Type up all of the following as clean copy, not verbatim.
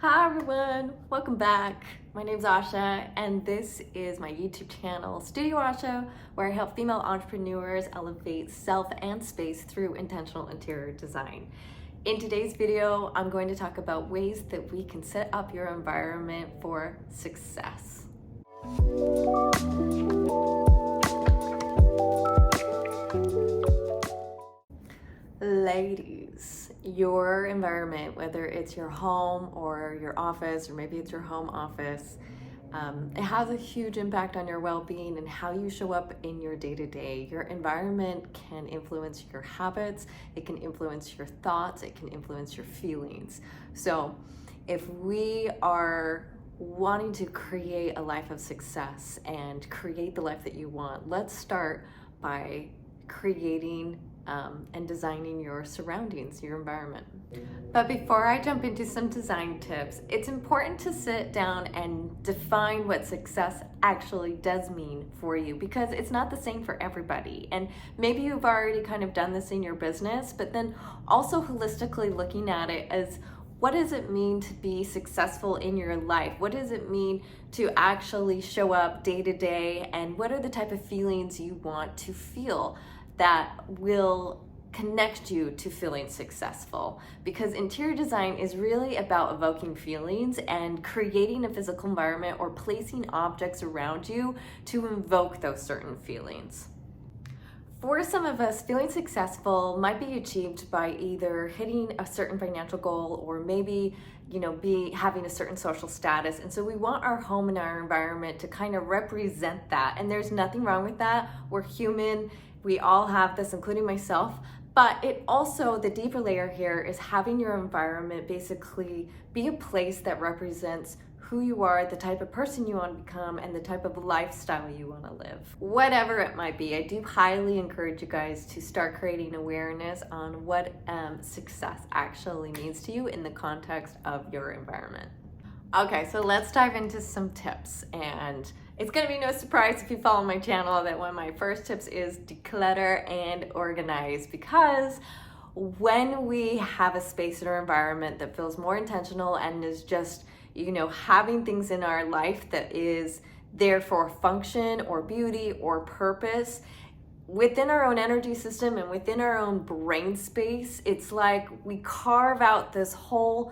Hi everyone, welcome back. My name's Asha and this is my YouTube channel, Studio Asha, where I help female entrepreneurs elevate self and space through intentional interior design. In today's video, I'm going to talk about ways that we can set up your environment for success. Ladies, your environment, whether it's your home or your office, or maybe it's your home office, it has a huge impact on your well-being and how you show up in your day-to-day. Your environment can influence your habits, it can influence your thoughts, it can influence your feelings. So if we are wanting to create a life of success and create the life that you want, let's start by creating and designing your surroundings, your environment. But before I jump into some design tips, it's important to sit down and define what success actually does mean for you, because it's not the same for everybody. And maybe you've already kind of done this in your business, but then also holistically looking at it as, what does it mean to be successful in your life? What does it mean to actually show up day to day? And what are the type of feelings you want to feel that will connect you to feeling successful? Because interior design is really about evoking feelings and creating a physical environment or placing objects around you to invoke those certain feelings. For some of us, feeling successful might be achieved by either hitting a certain financial goal or maybe having a certain social status. And so we want our home and our environment to kind of represent that. And there's nothing wrong with that. We're human. We all have this, including myself. But it also, the deeper layer here is having your environment basically be a place that represents who you are, the type of person you want to become, and the type of lifestyle you want to live. Whatever it might be, I do highly encourage you guys to start creating awareness on what success actually means to you in the context of your environment. Okay, so let's dive into some tips, and it's gonna be no surprise if you follow my channel that one of my first tips is declutter and organize, because when we have a space in our environment that feels more intentional and is just, having things in our life that is there for function or beauty or purpose, within our own energy system and within our own brain space, it's like we carve out this whole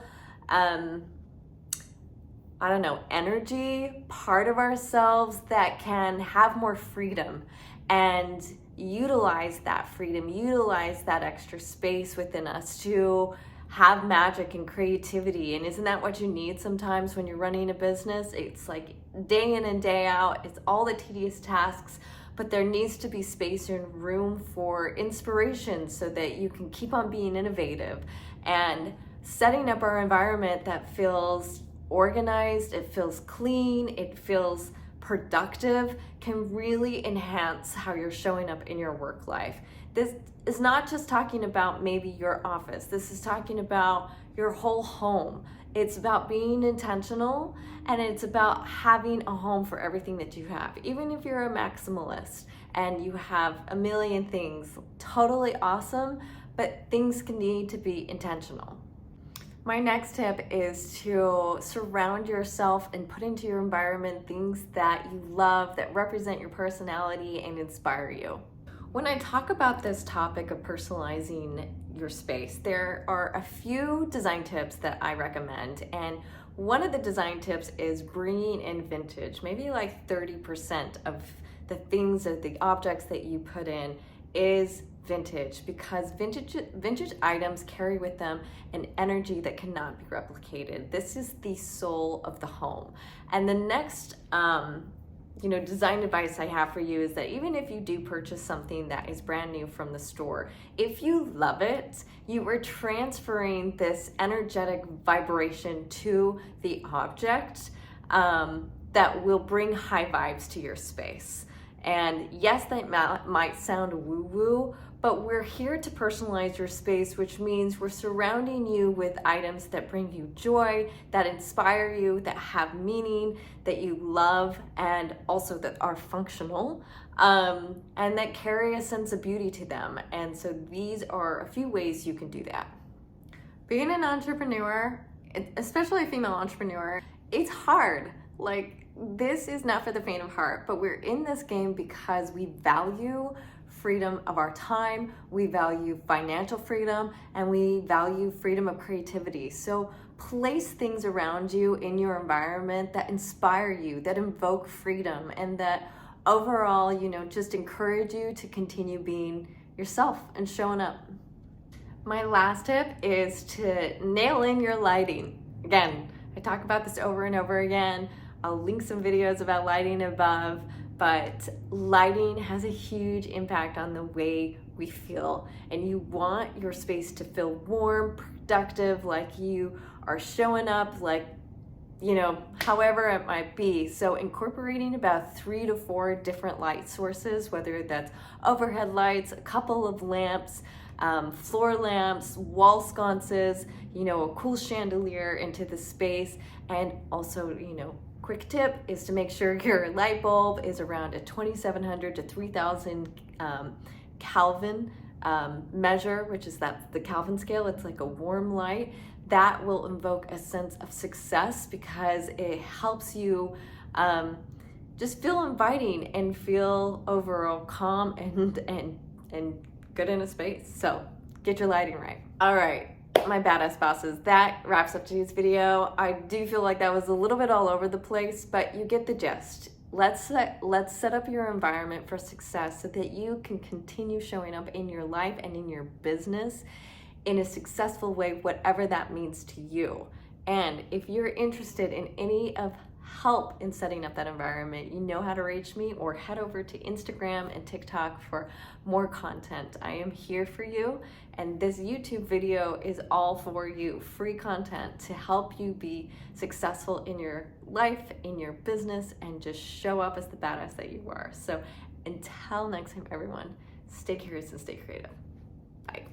energy part of ourselves that can have more freedom and utilize that freedom, utilize that extra space within us to have magic and creativity. And isn't that what you need sometimes when you're running a business? It's like day in and day out, it's all the tedious tasks, but there needs to be space and room for inspiration so that you can keep on being innovative. And setting up our environment that feels organized, it feels clean, it feels productive, can really enhance how you're showing up in your work life. This is not just talking about maybe your office. This is talking about your whole home. It's about being intentional, and it's about having a home for everything that you have. Even if you're a maximalist and you have a million things, totally awesome, but things can need to be intentional. My next tip is to surround yourself and put into your environment things that you love, that represent your personality and inspire you. When I talk about this topic of personalizing your space, there are a few design tips that I recommend. And one of the design tips is bringing in vintage. Maybe like 30% of the things, of the objects that you put in is vintage, because vintage items carry with them an energy that cannot be replicated. This is the soul of the home. And the next design advice I have for you is that even if you do purchase something that is brand new from the store, if you love it, you are transferring this energetic vibration to the object that will bring high vibes to your space. And yes, that might sound woo-woo, but we're here to personalize your space, which means we're surrounding you with items that bring you joy, that inspire you, that have meaning, that you love, and also that are functional, and that carry a sense of beauty to them. And so these are a few ways you can do that. Being an entrepreneur especially a female entrepreneur, it's hard. Like, this is not for the faint of heart, but we're in this game because we value freedom of our time, we value financial freedom, and we value freedom of creativity. So place things around you in your environment that inspire you, that invoke freedom, and that overall, just encourage you to continue being yourself and showing up. My last tip is to nail in your lighting. Again, I talk about this over and over again. I'll link some videos about lighting above, but lighting has a huge impact on the way we feel. And you want your space to feel warm, productive, like you are showing up, like, however it might be. So incorporating about 3 to 4 different light sources, whether that's overhead lights, a couple of lamps, floor lamps, wall sconces, a cool chandelier into the space. And also, quick tip is to make sure your light bulb is around a 2700 to 3000 Kelvin measure, which is the Kelvin scale. It's like a warm light. That will invoke a sense of success because it helps you just feel inviting and feel overall calm and good in a space. So get your lighting right. All right, my badass bosses, that wraps up today's video. I do feel like that was a little bit all over the place, but you get the gist. Let's set up your environment for success so that you can continue showing up in your life and in your business in a successful way, whatever that means to you. And if you're interested in any of help in setting up that environment, you know how to reach me, or head over to Instagram and TikTok for more content. I am here for you, and this YouTube video is all for you. Free content to help you be successful in your life, in your business, and just show up as the badass that you are. So until next time, everyone, stay curious and stay creative. Bye.